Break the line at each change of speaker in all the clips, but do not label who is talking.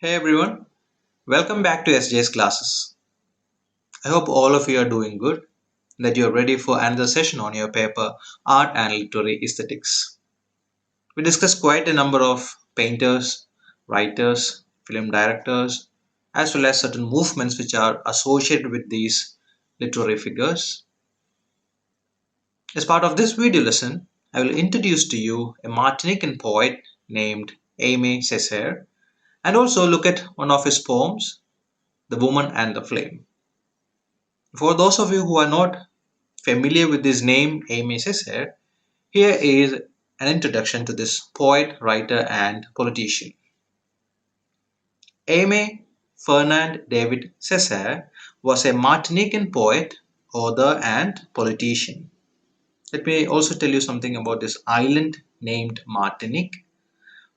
Hey everyone, welcome back to SJ's classes. I hope all of you are doing good, that you're ready for another session on your paper Art and Literary Aesthetics. We discussed quite a number of painters, writers, film directors, as well as certain movements which are associated with these literary figures. As part of this video lesson, I will introduce to you a Martinican poet named Aimé Césaire and also look at one of his poems, The Woman and the Flame. For those of you who are not familiar with this name, Aimé Césaire, here is an introduction to this poet, writer, and politician. Aimé Fernand David Césaire was a Martinican poet, author, and politician. Let me also tell you something about this island named Martinique.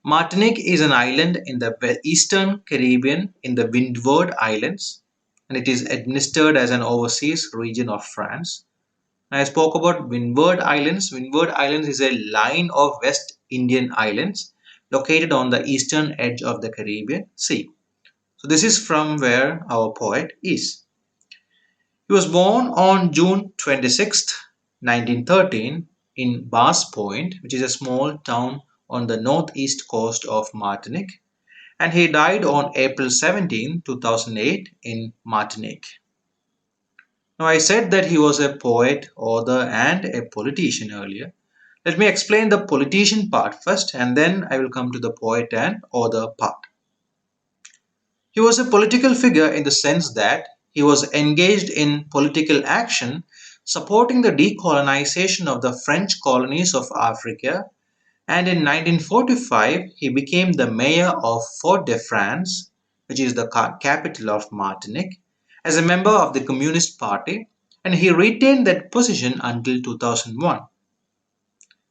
Martinique is an island in the eastern Caribbean in the Windward Islands, and it is administered as an overseas region of France. I spoke about Windward Islands. Windward Islands is a line of West Indian islands located on the eastern edge of the Caribbean Sea. So this is from where our poet is. He was born on June 26th, 1913 in Bass Point, which is a small town on the northeast coast of Martinique, and he died on April 17, 2008 in Martinique. Now, I said that he was a poet, author, and a politician earlier. Let me explain the politician part first, and then I will come to the poet and author part. He was a political figure in the sense that he was engaged in political action supporting the decolonization of the French colonies of Africa, and in 1945 he became the mayor of Fort-de-France, which is the capital of Martinique, as a member of the Communist Party, and he retained that position until 2001.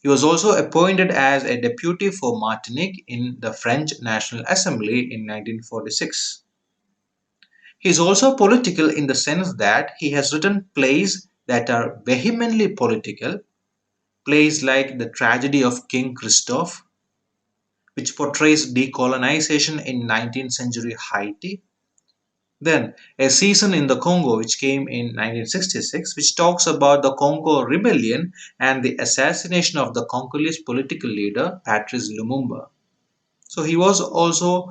He was also appointed as a deputy for Martinique in the French National Assembly in 1946. He is also political in the sense that he has written plays that are vehemently political, plays like The Tragedy of King Christophe, which portrays decolonization in 19th century Haiti. Then, A Season in the Congo, which came in 1966, which talks about the Congo rebellion and the assassination of the Congolese political leader Patrice Lumumba. So he was also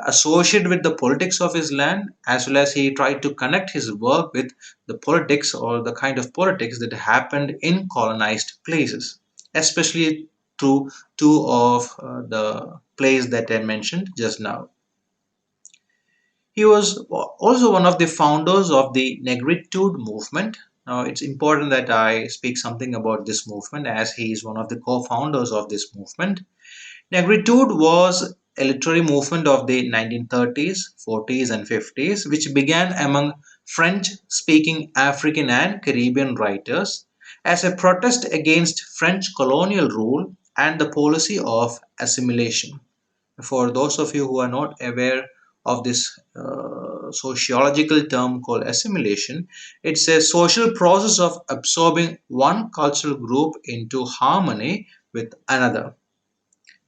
associated with the politics of his land, as well as he tried to connect his work with the politics or the kind of politics that happened in colonized places, especially through two of the plays that I mentioned just now. He was also one of the founders of the Negritude movement. Now, it's important that I speak something about this movement as he is one of the co founders of this movement. Negritude was a literary movement of the 1930s, 40s, and 50s, which began among French speaking African and Caribbean writers as a protest against French colonial rule and the policy of assimilation. For those of you who are not aware of this sociological term called assimilation, it's a social process of absorbing one cultural group into harmony with another.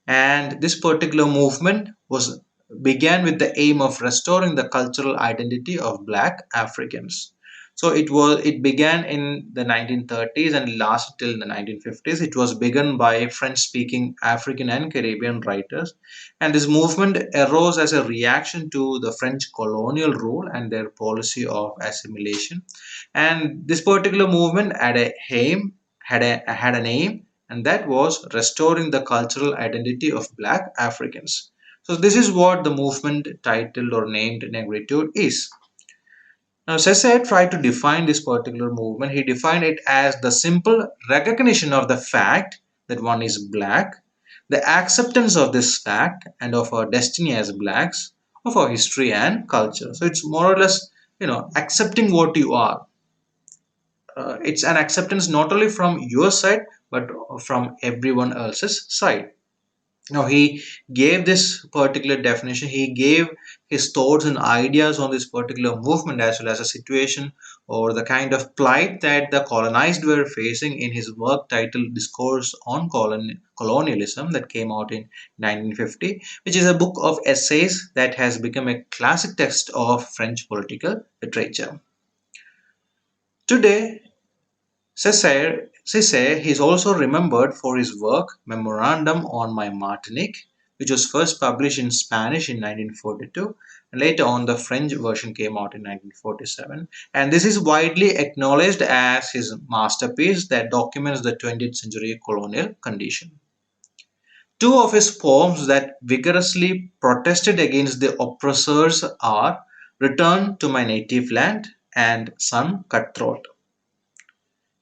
And this particular movement was began with the aim of restoring the cultural identity of black Africans. So it began in the 1930s and lasted till the 1950s. It was begun by French speaking African and Caribbean writers, and this movement arose as a reaction to the French colonial rule and their policy of assimilation. And this particular movement had an aim, and that was restoring the cultural identity of black Africans. So this is what the movement titled or named Negritude is. Now, Césaire tried to define this particular movement. He defined it as the simple recognition of the fact that one is black, the acceptance of this fact and of our destiny as blacks, of our history and culture. So it's more or less, accepting what you are. It's an acceptance not only from your side but from everyone else's side. Now, he gave this particular definition, he gave his thoughts and ideas on this particular movement as well as a situation or the kind of plight that the colonized were facing in his work titled Discourse on Colonialism that came out in 1950, which is a book of essays that has become a classic text of French political literature. Today, Césaire is also remembered for his work Memorandum on My Martinique, which was first published in Spanish in 1942, and later on the French version came out in 1947. And this is widely acknowledged as his masterpiece that documents the 20th century colonial condition. Two of his poems that vigorously protested against the oppressors are Return to My Native Land and Sun Cutthroat.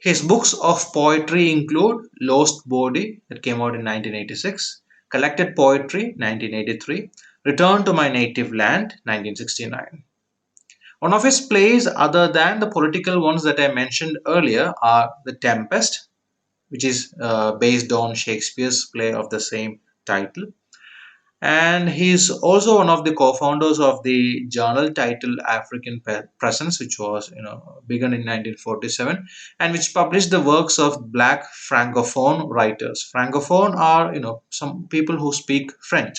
His books of poetry include Lost Body that came out in 1986, Collected Poetry 1983, Return to My Native Land 1969. One of his plays other than the political ones that I mentioned earlier are The Tempest, which is based on Shakespeare's play of the same title, and he's also one of the co-founders of the journal titled African Presence, which was begun in 1947 and which published the works of black francophone writers. Francophone are some people who speak French.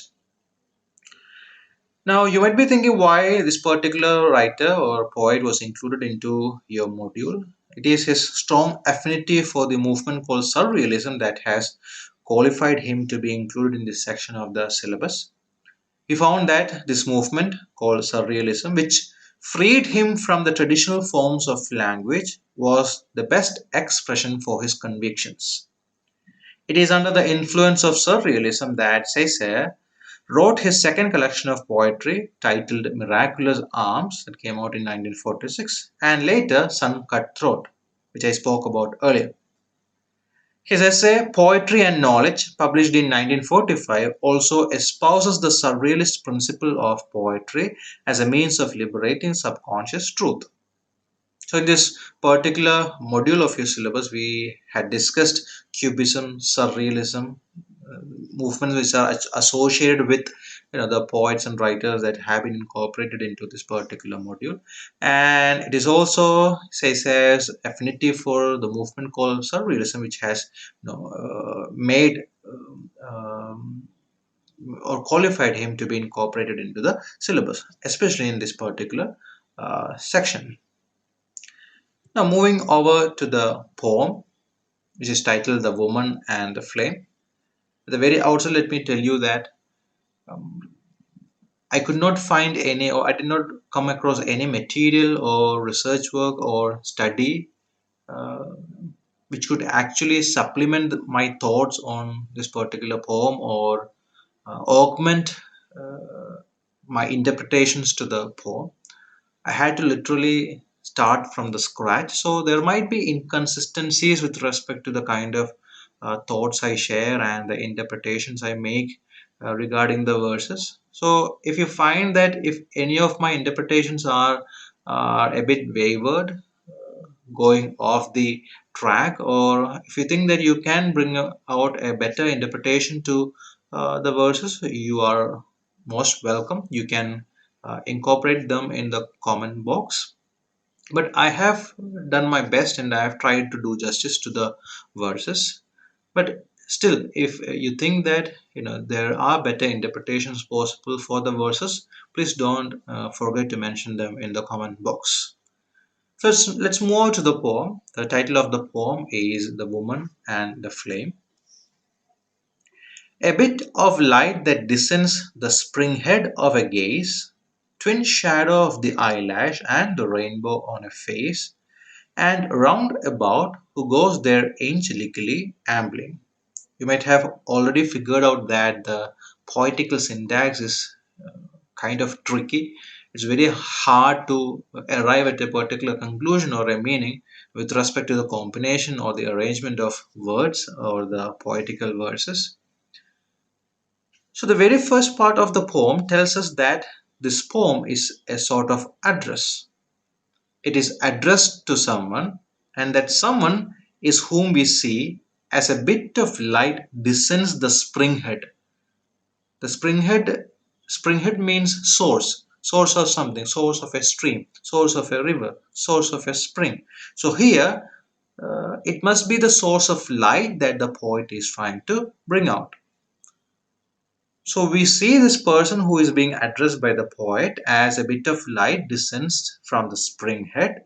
Now you might be thinking why this particular writer or poet was included into your module. It is his strong affinity for the movement called surrealism that has qualified him to be included in this section of the syllabus. He found that this movement, called Surrealism, which freed him from the traditional forms of language, was the best expression for his convictions. It is under the influence of Surrealism that Césaire wrote his second collection of poetry titled Miraculous Arms that came out in 1946 and later Sun Cutthroat, which I spoke about earlier. His essay "Poetry and Knowledge", published in 1945, also espouses the surrealist principle of poetry as a means of liberating subconscious truth. So, in this particular module of your syllabus, we had discussed Cubism, Surrealism, movements which are associated with the poets and writers that have been incorporated into this particular module, and it is also says affinity for the movement called surrealism, which has made or qualified him to be incorporated into the syllabus, especially in this particular section. Now moving over to the poem, which is titled The Woman and the Flame. At the very outset, let me tell you that um, I could not find any, or I did not come across any material or research work or study uh, which could actually supplement my thoughts on this particular poem or augment uh, my interpretations to the poem. I had to literally start from the scratch. So there might be inconsistencies with respect to the kind of thoughts I share and the interpretations I make regarding the verses. So if you find that if any of my interpretations are a bit wavered, going off the track, or if you think that you can bring out a better interpretation to the verses, you are most welcome. You can incorporate them in the comment box. But I have done my best and I have tried to do justice to the verses. But still, if you think that there are better interpretations possible for the verses, please don't forget to mention them in the comment box. First, let's move on to the poem. The title of the poem is The Woman and the Flame. A bit of light that descends the spring head of a gaze, twin shadow of the eyelash and the rainbow on a face, and round about who goes there angelically ambling. You might have already figured out that the poetical syntax is kind of tricky. It's very hard to arrive at a particular conclusion or a meaning with respect to the combination or the arrangement of words or the poetical verses. So, the very first part of the poem tells us that this poem is a sort of address. It is addressed to someone, and that someone is whom we see as a bit of light descends the spring head. The springhead means source, source of something, source of a stream, source of a river, source of a spring. So here it must be the source of light that the poet is trying to bring out. So we see this person who is being addressed by the poet as a bit of light descends from the springhead,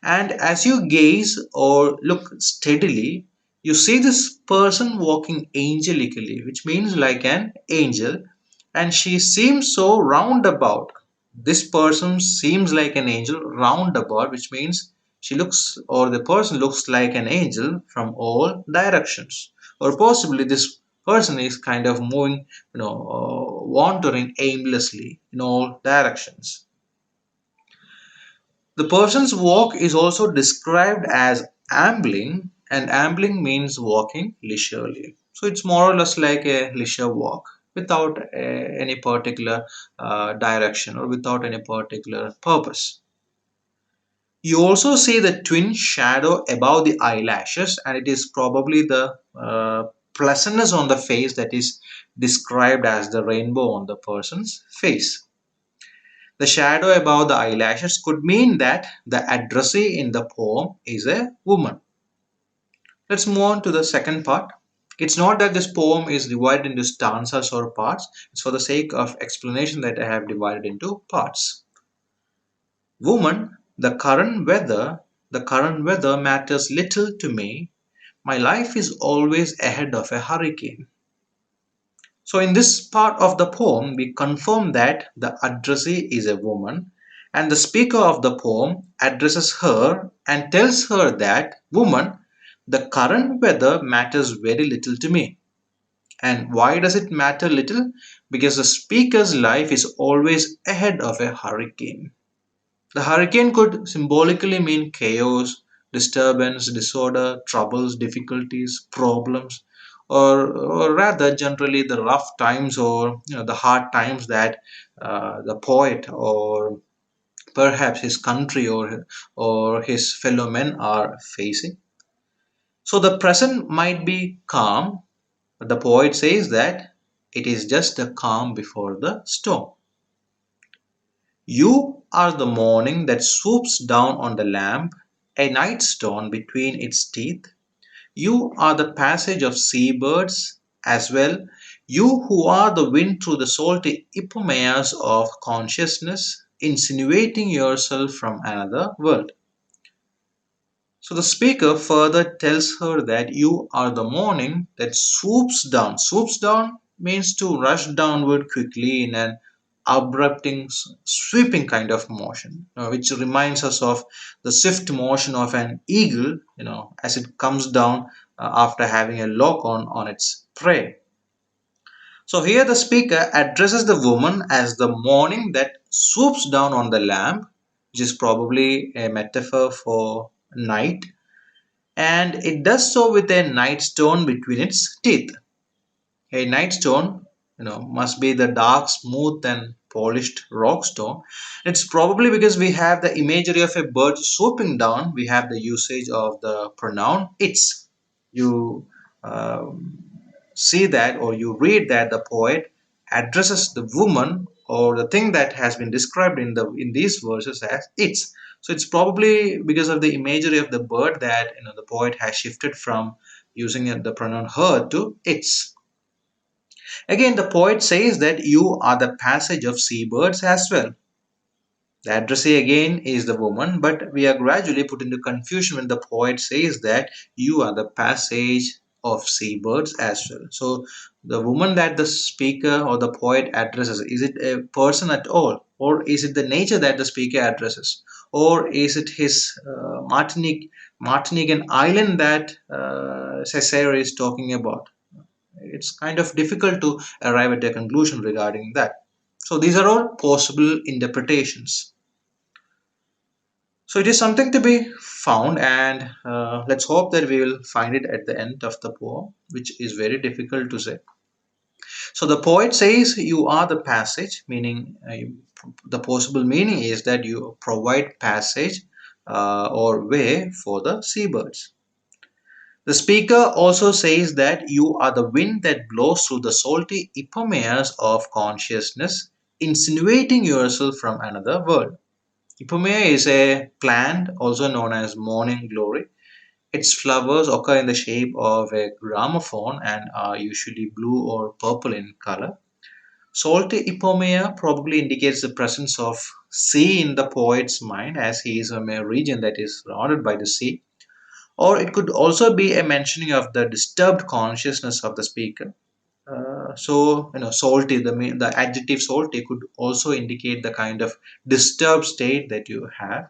and as you gaze or look steadily, you see this person walking angelically, which means like an angel, and she seems so roundabout. This person seems like an angel roundabout, which means she looks, or the person looks like an angel from all directions. Or possibly this person is kind of moving, wandering aimlessly in all directions. The person's walk is also described as ambling, and ambling means walking leisurely. So it's more or less like a leisure walk without any particular direction or without any particular purpose. You also see the twin shadow above the eyelashes, and it is probably the pleasantness on the face that is described as the rainbow on the person's face. The shadow above the eyelashes could mean that the addressee in the poem is a woman. Let's move on to the second part. It's not that this poem is divided into stanzas or parts, it's for the sake of explanation that I have divided into parts. Woman, the current weather matters little to me. My life is always ahead of a hurricane. So, in this part of the poem, we confirm that the addressee is a woman, and the speaker of the poem addresses her and tells her that, Woman, the current weather matters very little to me. And why does it matter little? Because the speaker's life is always ahead of a hurricane. The hurricane could symbolically mean chaos, disturbance, disorder, troubles, difficulties, problems, or rather generally the rough times or the hard times that the poet or perhaps his country or his fellow men are facing. So the present might be calm, but the poet says that it is just a calm before the storm. You are the morning that swoops down on the lamp, a nightstone between its teeth. You are the passage of seabirds as well, you who are the wind through the salty ipomaeas of consciousness, insinuating yourself from another world. So the speaker further tells her that you are the morning that swoops down. Swoops down means to rush downward quickly in an abrupting, sweeping kind of motion, which reminds us of the swift motion of an eagle, as it comes down after having a lock on its prey. So here the speaker addresses the woman as the morning that swoops down on the lamp, which is probably a metaphor for night, and it does so with a nightstone between its teeth. A nightstone, must be the dark, smooth, and polished rock stone. It's probably because we have the imagery of a bird swooping down. We have the usage of the pronoun its. You see that, or you read that the poet addresses the woman or the thing that has been described in these verses as its. So it's probably because of the imagery of the bird that the poet has shifted from using the pronoun her to its. Again, the poet says that you are the passage of seabirds as well. The addressee again is the woman, but we are gradually put into confusion when the poet says that you are the passage of seabirds as well. So, the woman that the speaker or the poet addresses, is it a person at all? Or is it the nature that the speaker addresses? Or is it his Martinican island that Césaire is talking about? It's kind of difficult to arrive at a conclusion regarding that. So, these are all possible interpretations. So it is something to be found, and let's hope that we will find it at the end of the poem, which is very difficult to say. So the poet says, You are the passage, meaning the possible meaning is that you provide passage or way for the seabirds. The speaker also says that you are the wind that blows through the salty ipomeas of consciousness, insinuating yourself from another world. Ipomea is a plant also known as morning glory. Its flowers occur in the shape of a gramophone and are usually blue or purple in color. Salty ipomea probably indicates the presence of sea in the poet's mind, as he is from a region that is surrounded by the sea. Or it could also be a mentioning of the disturbed consciousness of the speaker. Salty, the adjective salty could also indicate the kind of disturbed state that you have.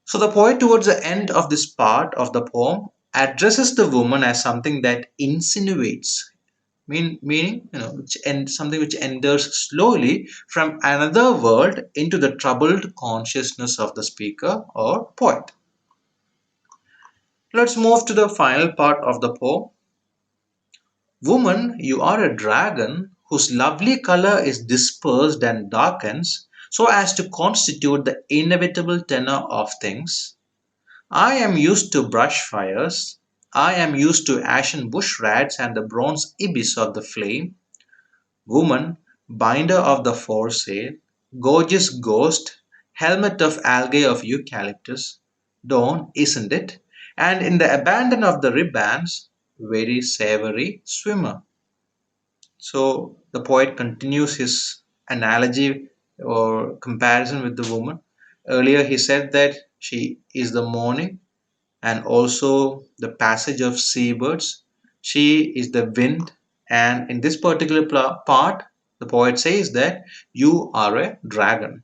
So the poet, towards the end of this part of the poem, addresses the woman as something that insinuates, meaning something which enters slowly from another world into the troubled consciousness of the speaker or poet. Let's move to the final part of the poem. Woman, you are a dragon whose lovely color is dispersed and darkens so as to constitute the inevitable tenor of things. I am used to brush fires. I am used to ashen bush rats and the bronze ibis of the flame. Woman, binder of the foresail, gorgeous ghost, helmet of algae of eucalyptus, dawn, isn't it? And in the abandon of the ribbons, very savory swimmer. So the poet continues his analogy or comparison with the woman. Earlier he said that she is the morning and also the passage of seabirds. She is the wind, and in this particular part, the poet says that you are a dragon.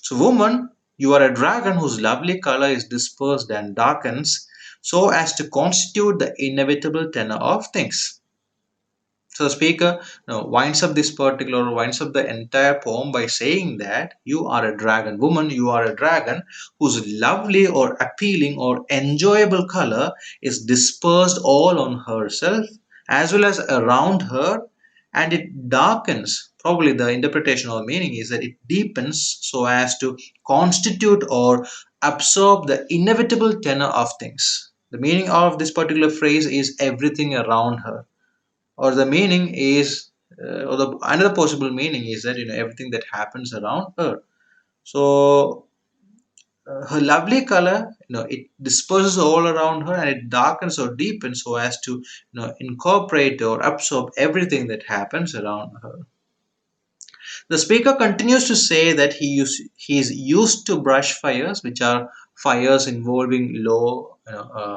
So, woman, you are a dragon whose lovely color is dispersed and darkens so as to constitute the inevitable tenor of things. So the speaker winds up the entire poem by saying that you are a dragon, woman, you are a dragon whose lovely or appealing or enjoyable color is dispersed all on herself as well as around her, and it darkens. Probably the interpretation or meaning is that it deepens so as to constitute or absorb the inevitable tenor of things. The meaning of this particular phrase is everything around her, or the meaning is or the another possible meaning is that everything that happens around her. So her lovely color, it disperses all around her and it darkens or deepens so as to incorporate or absorb everything that happens around her. The speaker continues to say that he is used to brush fires, which are fires involving low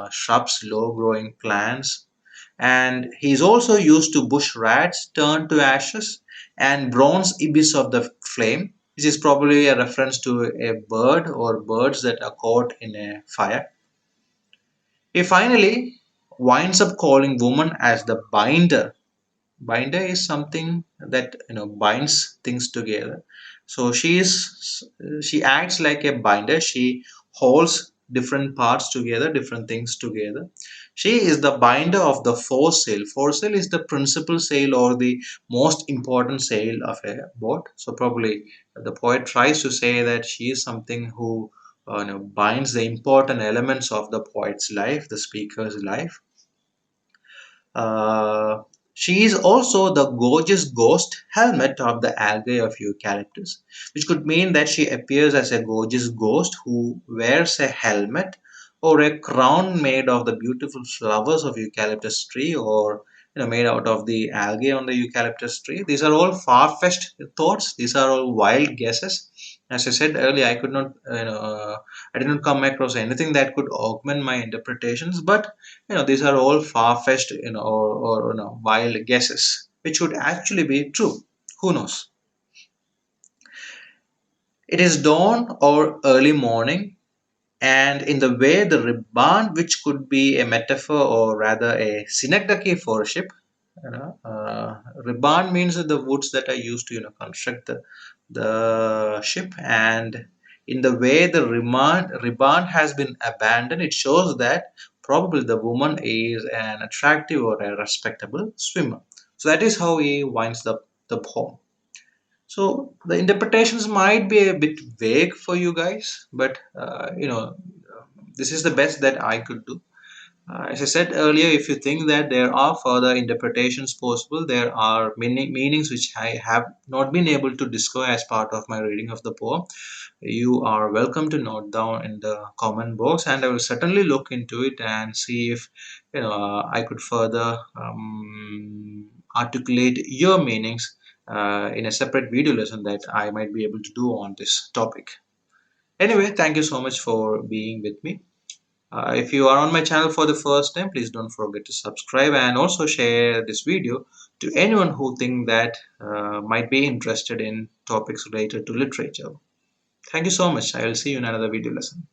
shrubs, low growing plants, and he is also used to bush rats turned to ashes and bronze ibis of the flame. This is probably a reference to a bird or birds that are caught in a fire. He finally winds up calling woman as the binder. Binder is something that binds things together. So she acts like a binder. She holds different parts together, different things together. She is the binder of the foresail. Foresail is the principal sail or the most important sail of a boat. So probably the poet tries to say that she is something who binds the important elements of the poet's life, the speaker's life. uh, she is also the gorgeous ghost helmet of the algae of eucalyptus, which could mean that she appears as a gorgeous ghost who wears a helmet or a crown made of the beautiful flowers of eucalyptus tree, or made out of the algae on the eucalyptus tree. These are all far-fetched thoughts. These are all wild guesses. As I said earlier, I did not come across anything that could augment my interpretations, but these are all far-fetched or wild guesses which would actually be true. Who knows? It is dawn or early morning, and in the way the ribbon, which could be a metaphor or rather a synecdoche for a ship. Ribbon means the woods that are used to construct the ship, and in the way the ribbon has been abandoned, it shows that probably the woman is an attractive or a respectable swimmer. So that is how he winds up the poem. So the interpretations might be a bit vague for you guys, but this is the best that I could do. As I said earlier, if you think that there are further interpretations possible, there are many meanings which I have not been able to discover as part of my reading of the poem, you are welcome to note down in the comment box, and I will certainly look into it and see if I could further articulate your meanings in a separate video lesson that I might be able to do on this topic. Anyway, thank you so much for being with me. If you are on my channel for the first time, please don't forget to subscribe and also share this video to anyone who think that might be interested in topics related to literature. Thank you so much. I will see you in another video lesson.